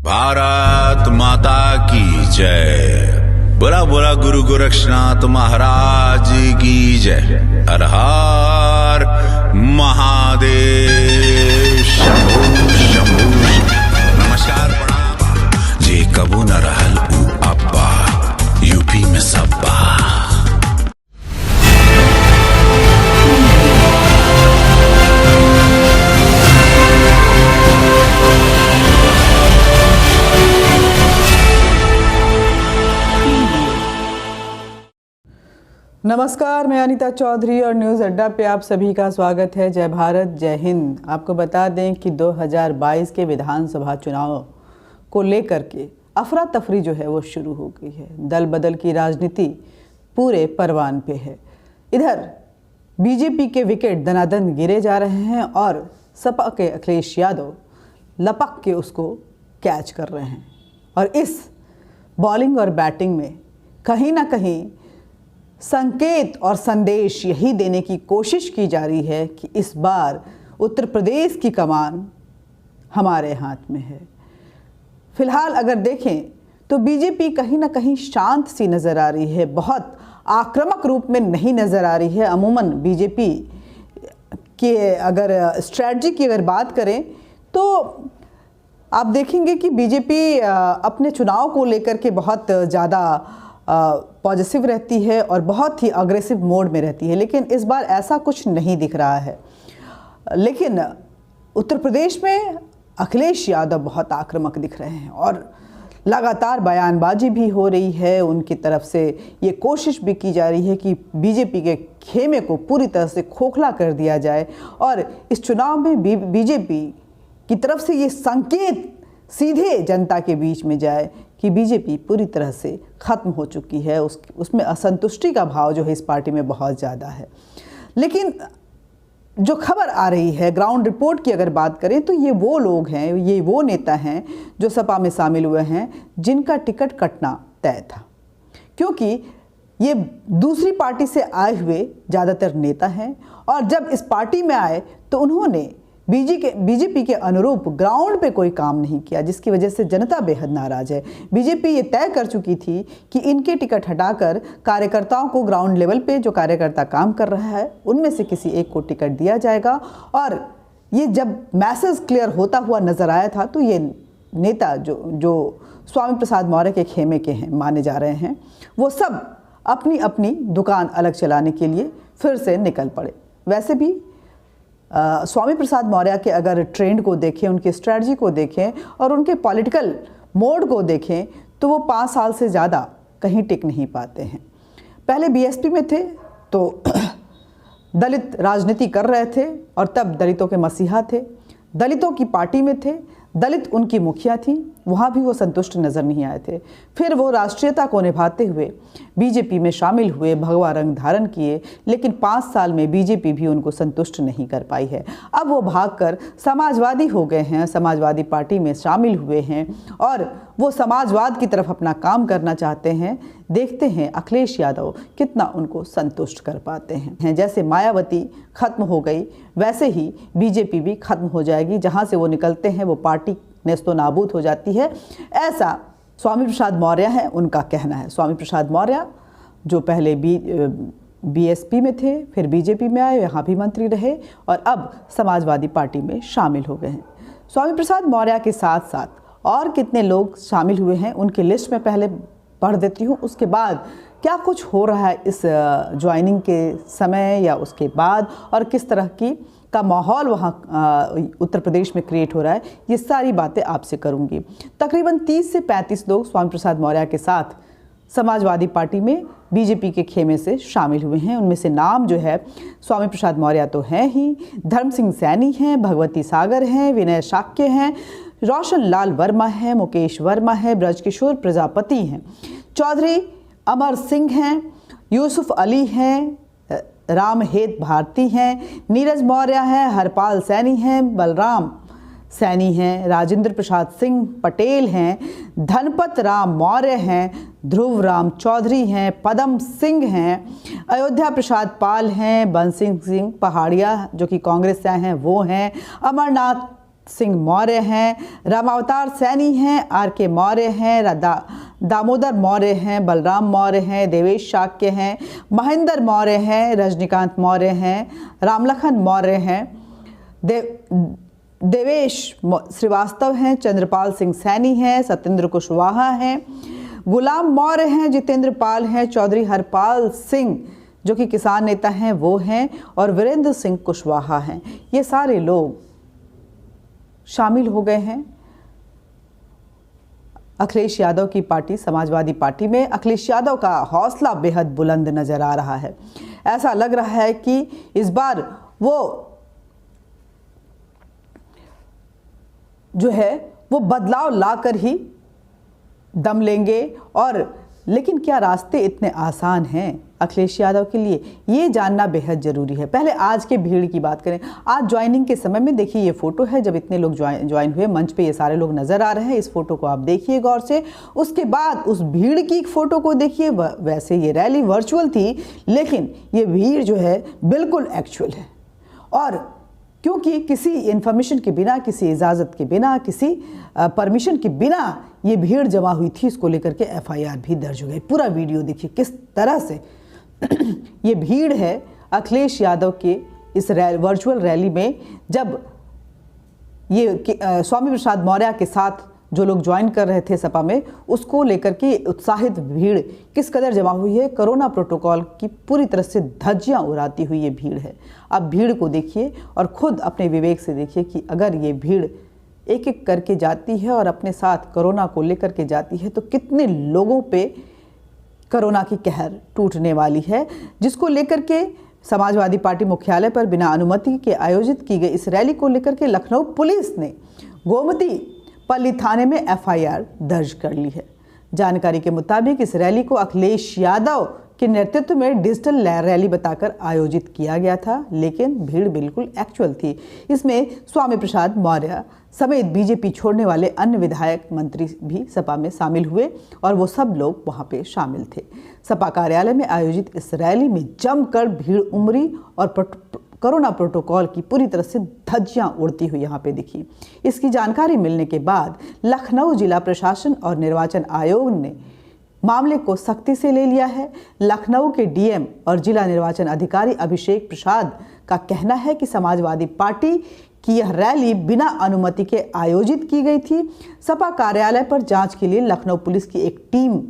भारत माता की जय। बोला बोला गुरु गोरक्षनाथ महाराज की जय। हर हर महादेव। शंभू शंभू। नमस्कार प्रणाम। जे कबू न रहल उ अब्बा, यूपी में सब्बा। नमस्कार, मैं अनीता चौधरी और न्यूज़ अड्डा पे आप सभी का स्वागत है। जय भारत, जय हिंद। आपको बता दें कि 2022 के विधानसभा चुनाव को लेकर के अफरा तफरी जो है वो शुरू हो गई है। दल बदल की राजनीति पूरे परवान पे है। इधर बीजेपी के विकेट दनादन गिरे जा रहे हैं और सपा के अखिलेश यादव लपक के उसको कैच कर रहे हैं। और इस बॉलिंग और बैटिंग में कहीं ना कहीं संकेत और संदेश यही देने की कोशिश की जा रही है कि इस बार उत्तर प्रदेश की कमान हमारे हाथ में है। फिलहाल अगर देखें तो बीजेपी कहीं ना कहीं शांत सी नज़र आ रही है, बहुत आक्रामक रूप में नहीं नज़र आ रही है। अमूमन बीजेपी के अगर स्ट्रैटेजी की अगर बात करें तो आप देखेंगे कि बीजेपी अपने चुनाव को लेकर के बहुत ज़्यादा पॉजिटिव रहती है और बहुत ही अग्रेसिव मोड में रहती है, लेकिन इस बार ऐसा कुछ नहीं दिख रहा है। लेकिन उत्तर प्रदेश में अखिलेश यादव बहुत आक्रामक दिख रहे हैं और लगातार बयानबाजी भी हो रही है। उनकी तरफ से ये कोशिश भी की जा रही है कि बीजेपी के खेमे को पूरी तरह से खोखला कर दिया जाए और इस चुनाव में बीजेपी की तरफ से ये संकेत सीधे जनता के बीच में जाए कि बीजेपी पूरी तरह से ख़त्म हो चुकी है। उसमें असंतुष्टि का भाव जो है इस पार्टी में बहुत ज़्यादा है। लेकिन जो खबर आ रही है, ग्राउंड रिपोर्ट की अगर बात करें तो ये वो लोग हैं, ये वो नेता हैं जो सपा में शामिल हुए हैं जिनका टिकट कटना तय था, क्योंकि ये दूसरी पार्टी से आए हुए ज़्यादातर नेता हैं और जब इस पार्टी में आए तो उन्होंने बीजेपी के अनुरूप ग्राउंड पे कोई काम नहीं किया, जिसकी वजह से जनता बेहद नाराज़ है। बीजेपी ये तय कर चुकी थी कि इनके टिकट हटाकर कार्यकर्ताओं को ग्राउंड लेवल पे जो कार्यकर्ता काम कर रहा है उनमें से किसी एक को टिकट दिया जाएगा। और ये जब मैसेज क्लियर होता हुआ नज़र आया था तो ये नेता जो स्वामी प्रसाद मौर्य के खेमे के हैं माने जा रहे हैं, वो सब अपनी अपनी दुकान अलग चलाने के लिए फिर से निकल पड़े। वैसे भी स्वामी प्रसाद मौर्य के अगर ट्रेंड को देखें, उनकी स्ट्रैटेजी को देखें और उनके पॉलिटिकल मोड को देखें तो वो 5 साल से ज़्यादा कहीं टिक नहीं पाते हैं। पहले बीएसपी में थे तो दलित राजनीति कर रहे थे और तब दलितों के मसीहा थे, दलितों की पार्टी में थे, दलित उनकी मुखिया थी, वहाँ भी वो संतुष्ट नज़र नहीं आए थे। फिर वो राष्ट्रीयता को निभाते हुए बीजेपी में शामिल हुए, भगवा रंग धारण किए, लेकिन 5 साल में बीजेपी भी उनको संतुष्ट नहीं कर पाई है। अब वो भागकर समाजवादी हो गए हैं, समाजवादी पार्टी में शामिल हुए हैं और वो समाजवाद की तरफ अपना काम करना चाहते हैं। देखते हैं अखिलेश यादव कितना उनको संतुष्ट कर पाते हैं। जैसे मायावती खत्म हो गई वैसे ही बीजेपी भी खत्म हो जाएगी, जहाँ से वो निकलते हैं वो पार्टी नेस्तो नाबूद हो जाती है, ऐसा स्वामी प्रसाद मौर्य है उनका कहना है। स्वामी प्रसाद मौर्य जो पहले बीएसपी में थे, फिर बीजेपी में आए, यहाँ भी मंत्री रहे और अब समाजवादी पार्टी में शामिल हो गए हैं। स्वामी प्रसाद मौर्य के साथ साथ और कितने लोग शामिल हुए हैं उनकी लिस्ट में पहले पढ़ देती हूँ, उसके बाद क्या कुछ हो रहा है इस ज्वाइनिंग के समय या उसके बाद और किस तरह का माहौल वहाँ उत्तर प्रदेश में क्रिएट हो रहा है, ये सारी बातें आपसे करूँगी। तकरीबन 30 से 35 लोग स्वामी प्रसाद मौर्य के साथ समाजवादी पार्टी में बीजेपी के खेमे से शामिल हुए हैं। उनमें से नाम जो है स्वामी प्रसाद मौर्य तो हैं ही, धर्म सिंह सैनी हैं, भगवती सागर हैं, विनय शाक्य हैं, रोशन लाल वर्मा हैं, मुकेश वर्मा है, ब्रजकिशोर प्रजापति हैं, चौधरी अमर सिंह हैं, यूसुफ अली हैं, रामहेत भारती हैं, नीरज मौर्य हैं, हरपाल सैनी हैं, बलराम सैनी हैं, राजेंद्र प्रसाद सिंह पटेल हैं, धनपत राम मौर्य हैं, ध्रुव राम चौधरी हैं, पदम सिंह हैं, अयोध्या प्रसाद पाल हैं, बंसी सिंह पहाड़िया जो कि कांग्रेस से आए हैं वो हैं, अमरनाथ सिंह मौर्य हैं, रामावतार सैनी हैं, आर.के. मौर्य हैं, दामोदर मौर्य हैं, बलराम मौर्य हैं, देवेश शाक्य हैं, महेंद्र मौर्य हैं, रजनीकांत मौर्य हैं, रामलखन मौर्य हैं, देवेश श्रीवास्तव हैं, चंद्रपाल सिंह सैनी हैं, सत्येंद्र कुशवाहा हैं, गुलाम मौर्य हैं, जितेंद्र पाल हैं, चौधरी हरपाल सिंह जो कि किसान नेता हैं वो हैं, और वीरेंद्र सिंह कुशवाहा हैं। ये सारे लोग शामिल हो गए हैं अखिलेश यादव की पार्टी समाजवादी पार्टी में। अखिलेश यादव का हौसला बेहद बुलंद नजर आ रहा है। ऐसा लग रहा है कि इस बार वो जो है वो बदलाव लाकर ही दम लेंगे। और लेकिन क्या रास्ते इतने आसान हैं अखिलेश यादव के लिए, ये जानना बेहद ज़रूरी है। पहले आज के भीड़ की बात करें। आज ज्वाइनिंग के समय में देखिए ये फ़ोटो है जब इतने लोग ज्वाइन हुए, मंच पे ये सारे लोग नज़र आ रहे हैं। इस फोटो को आप देखिए गौर से। उसके बाद उस भीड़ की फ़ोटो को देखिए। वैसे ये रैली वर्चुअल थी, लेकिन ये भीड़ जो है बिल्कुल एक्चुअल है। और क्योंकि किसी इन्फॉर्मेशन के बिना, किसी इजाज़त के बिना, किसी परमिशन के बिना ये भीड़ जमा हुई थी, इसको लेकर के FIR भी दर्ज हो गई। पूरा वीडियो देखिए किस तरह से ये भीड़ है अखिलेश यादव के इस वर्चुअल रैली में। जब ये स्वामी प्रसाद मौर्य के साथ जो लोग ज्वाइन कर रहे थे सपा में, उसको लेकर के उत्साहित भीड़ किस कदर जमा हुई है। कोरोना प्रोटोकॉल की पूरी तरह से धज्जियां उड़ाती हुई ये भीड़ है। अब भीड़ को देखिए और खुद अपने विवेक से देखिए कि अगर ये भीड़ एक एक करके जाती है और अपने साथ कोरोना को लेकर के जाती है तो कितने लोगों पे कोरोना की कहर टूटने वाली है। जिसको लेकर के समाजवादी पार्टी मुख्यालय पर बिना अनुमति के आयोजित की गई इस रैली को लेकर के लखनऊ पुलिस ने गोमती पल्ली थाने में FIR दर्ज कर ली है। जानकारी के मुताबिक इस रैली को अखिलेश यादव के नेतृत्व में डिजिटल रैली बताकर आयोजित किया गया था, लेकिन भीड़ बिल्कुल एक्चुअल थी। इसमें स्वामी प्रसाद मौर्य समेत बीजेपी छोड़ने वाले अन्य विधायक मंत्री भी सपा में शामिल हुए और वो सब लोग वहां पे शामिल थे। सपा कार्यालय में आयोजित इस रैली में जमकर भीड़ उमड़ी और कोरोना प्रोटोकॉल की पूरी तरह से धज्जियां उड़ती हुई यहाँ पे दिखी। इसकी जानकारी मिलने के बाद लखनऊ जिला प्रशासन और निर्वाचन आयोग ने मामले को सख्ती से ले लिया है। लखनऊ के DM और जिला निर्वाचन अधिकारी अभिषेक प्रसाद का कहना है कि समाजवादी पार्टी की यह रैली बिना अनुमति के आयोजित की गई थी। सपा कार्यालय पर जांच के लिए लखनऊ पुलिस की एक टीम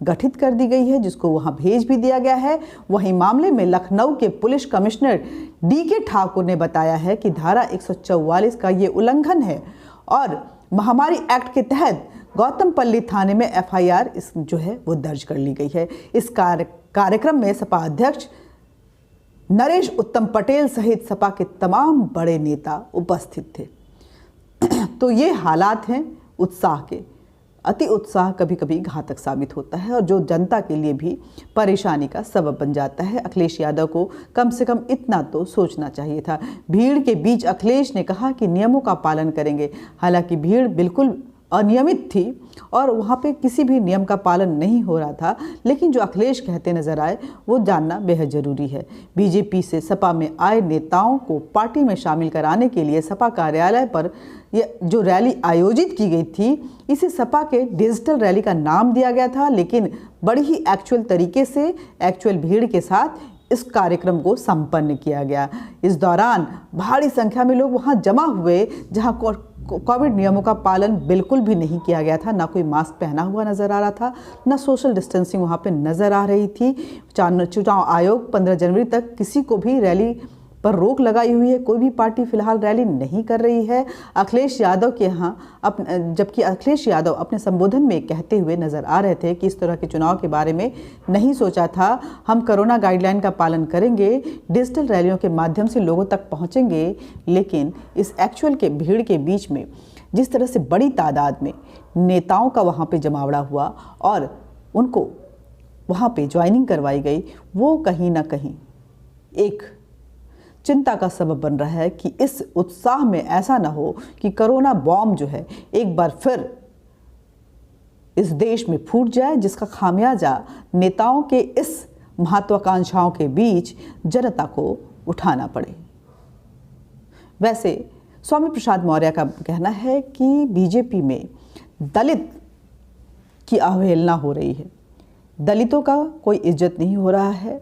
गठित कर दी गई है, जिसको वहां भेज भी दिया गया है। वहीं मामले में लखनऊ के पुलिस कमिश्नर DK ठाकुर ने बताया है कि धारा 144 का ये उल्लंघन है और महामारी एक्ट के तहत गौतमपल्ली थाने में FIR जो है वो दर्ज कर ली गई है। इस कार्यक्रम में सपा अध्यक्ष नरेश उत्तम पटेल सहित सपा के तमाम बड़े नेता उपस्थित थे। तो ये हालात हैं उत्साह के। अति उत्साह कभी कभी घातक साबित होता है और जो जनता के लिए भी परेशानी का सबब बन जाता है। अखिलेश यादव को कम से कम इतना तो सोचना चाहिए था। भीड़ के बीच अखिलेश ने कहा कि नियमों का पालन करेंगे। हालांकि भीड़ बिल्कुल अनियमित थी और वहाँ पे किसी भी नियम का पालन नहीं हो रहा था, लेकिन जो अखिलेश कहते नजर आए वो जानना बेहद ज़रूरी है। बीजेपी से सपा में आए नेताओं को पार्टी में शामिल कराने के लिए सपा कार्यालय पर ये जो रैली आयोजित की गई थी, इसे सपा के डिजिटल रैली का नाम दिया गया था, लेकिन बड़ी ही एक्चुअल तरीके से एक्चुअल भीड़ के साथ इस कार्यक्रम को संपन्न किया गया। इस दौरान भारी संख्या में लोग वहां जमा हुए, जहां कोविड नियमों का पालन बिल्कुल भी नहीं किया गया था। ना कोई मास्क पहना हुआ नजर आ रहा था, ना सोशल डिस्टेंसिंग वहां पे नजर आ रही थी। चुनाव आयोग 15 जनवरी तक किसी को भी रैली पर रोक लगाई हुई है। कोई भी पार्टी फिलहाल रैली नहीं कर रही है। अखिलेश यादव के यहाँ जबकि अखिलेश यादव अपने संबोधन में कहते हुए नजर आ रहे थे कि इस तरह के चुनाव के बारे में नहीं सोचा था, हम कोरोना गाइडलाइन का पालन करेंगे, डिजिटल रैलियों के माध्यम से लोगों तक पहुँचेंगे। लेकिन इस एक्चुअल के भीड़ के बीच में जिस तरह से बड़ी तादाद में नेताओं का वहाँ पर जमावड़ा हुआ और उनको वहाँ पर ज्वाइनिंग करवाई गई, वो कहीं ना कहीं एक चिंता का सबब बन रहा है कि इस उत्साह में ऐसा ना हो कि कोरोना बॉम्ब जो है एक बार फिर इस देश में फूट जाए, जिसका खामियाजा नेताओं के इस महत्वाकांक्षाओं के बीच जनता को उठाना पड़े। वैसे स्वामी प्रसाद मौर्य का कहना है कि बीजेपी में दलित की अवहेलना हो रही है, दलितों का कोई इज्जत नहीं हो रहा है।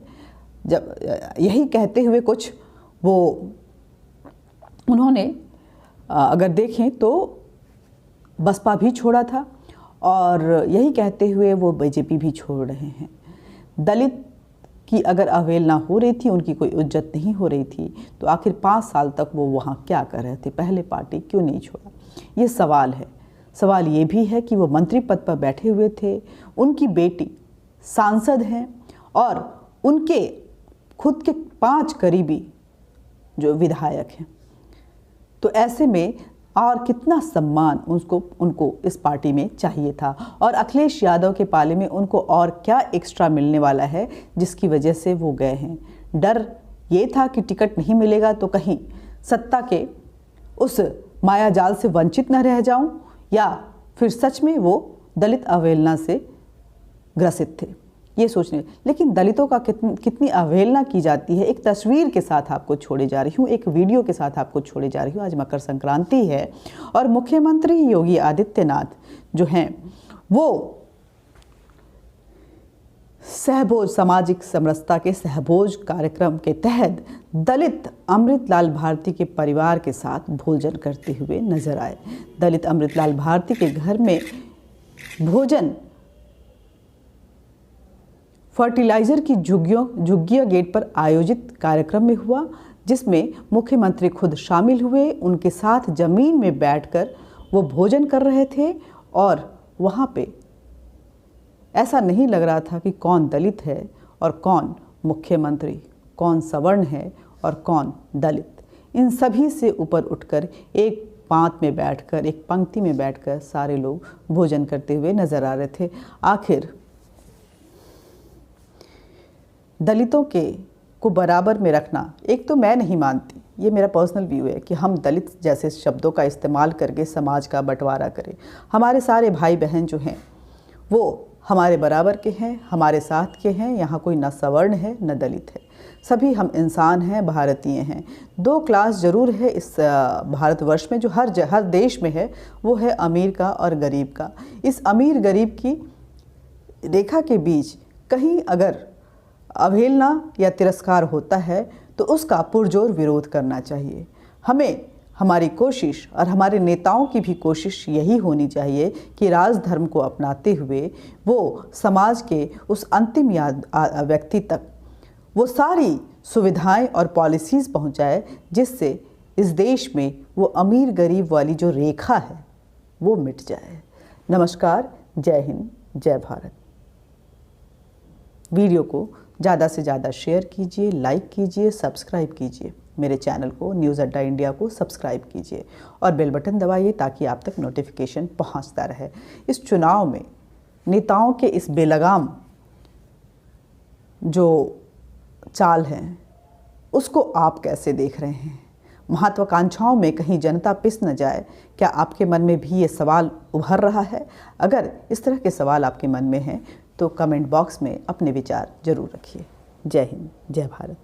जब यही कहते हुए कुछ वो उन्होंने अगर देखें तो बसपा भी छोड़ा था और यही कहते हुए वो बीजेपी भी छोड़ रहे हैं। दलित की अगर अवहेलना हो रही थी, उनकी कोई इज्जत नहीं हो रही थी, तो आखिर 5 साल तक वो वहाँ क्या कर रहे थे, पहले पार्टी क्यों नहीं छोड़ा, ये सवाल है। सवाल ये भी है कि वो मंत्री पद पर बैठे हुए थे, उनकी बेटी सांसद हैं और उनके खुद के 5 करीबी जो विधायक हैं, तो ऐसे में और कितना सम्मान उनको इस पार्टी में चाहिए था। और अखिलेश यादव के पाले में उनको और क्या एक्स्ट्रा मिलने वाला है जिसकी वजह से वो गए हैं। डर ये था कि टिकट नहीं मिलेगा तो कहीं सत्ता के उस मायाजाल से वंचित न रह जाऊं, या फिर सच में वो दलित अवहेलना से ग्रसित थे, ये सोचने। लेकिन दलितों का कितनी अवहेलना की जाती है, एक तस्वीर के साथ आपको छोड़े जा रही हूँ, एक वीडियो के साथ आपको छोड़े जा रही हूँ। आज मकर संक्रांति है और मुख्यमंत्री योगी आदित्यनाथ जो हैं वो सहभोज, सामाजिक समरसता के सहभोज कार्यक्रम के तहत दलित अमृतलाल भारती के परिवार के साथ भोजन करते हुए नजर आए। दलित अमृतलाल भारती के घर में भोजन फर्टिलाइज़र की झुग्गिया गेट पर आयोजित कार्यक्रम में हुआ, जिसमें मुख्यमंत्री खुद शामिल हुए। उनके साथ ज़मीन में बैठकर वो भोजन कर रहे थे और वहाँ पे ऐसा नहीं लग रहा था कि कौन दलित है और कौन मुख्यमंत्री, कौन सवर्ण है और कौन दलित। इन सभी से ऊपर उठकर एक पांत में बैठकर, एक पंक्ति में बैठकर सारे लोग भोजन करते हुए नज़र आ रहे थे। आखिर दलितों को बराबर में रखना, एक तो मैं नहीं मानती, ये मेरा पर्सनल व्यू है कि हम दलित जैसे शब्दों का इस्तेमाल करके समाज का बंटवारा करें। हमारे सारे भाई बहन जो हैं वो हमारे बराबर के हैं, हमारे साथ के हैं। यहाँ कोई न सवर्ण है न दलित है, सभी हम इंसान हैं, भारतीय हैं। 2 क्लास ज़रूर है इस भारतवर्ष में, जो हर देश में है, वो है अमीर का और गरीब का। इस अमीर गरीब की रेखा के बीच कहीं अगर अवहेलना या तिरस्कार होता है तो उसका पुरजोर विरोध करना चाहिए। हमें हमारी कोशिश और हमारे नेताओं की भी कोशिश यही होनी चाहिए कि राजधर्म को अपनाते हुए वो समाज के उस अंतिम व्यक्ति तक वो सारी सुविधाएं और पॉलिसीज़ पहुंचाए जिससे इस देश में वो अमीर गरीब वाली जो रेखा है वो मिट जाए। नमस्कार, जय हिंद, जय भारत। वीडियो को ज़्यादा से ज़्यादा शेयर कीजिए, लाइक कीजिए, सब्सक्राइब कीजिए। मेरे चैनल को न्यूज़ अड्डा इंडिया को सब्सक्राइब कीजिए और बेल बटन दबाइए ताकि आप तक नोटिफिकेशन पहुंचता रहे। इस चुनाव में नेताओं के इस बेलगाम जो चाल है उसको आप कैसे देख रहे हैं? महत्वाकांक्षाओं में कहीं जनता पिस न जाए, क्या आपके मन में भी ये सवाल उभर रहा है? अगर इस तरह के सवाल आपके मन में हैं तो कमेंट बॉक्स में अपने विचार जरूर रखिए। जय हिंद, जय भारत।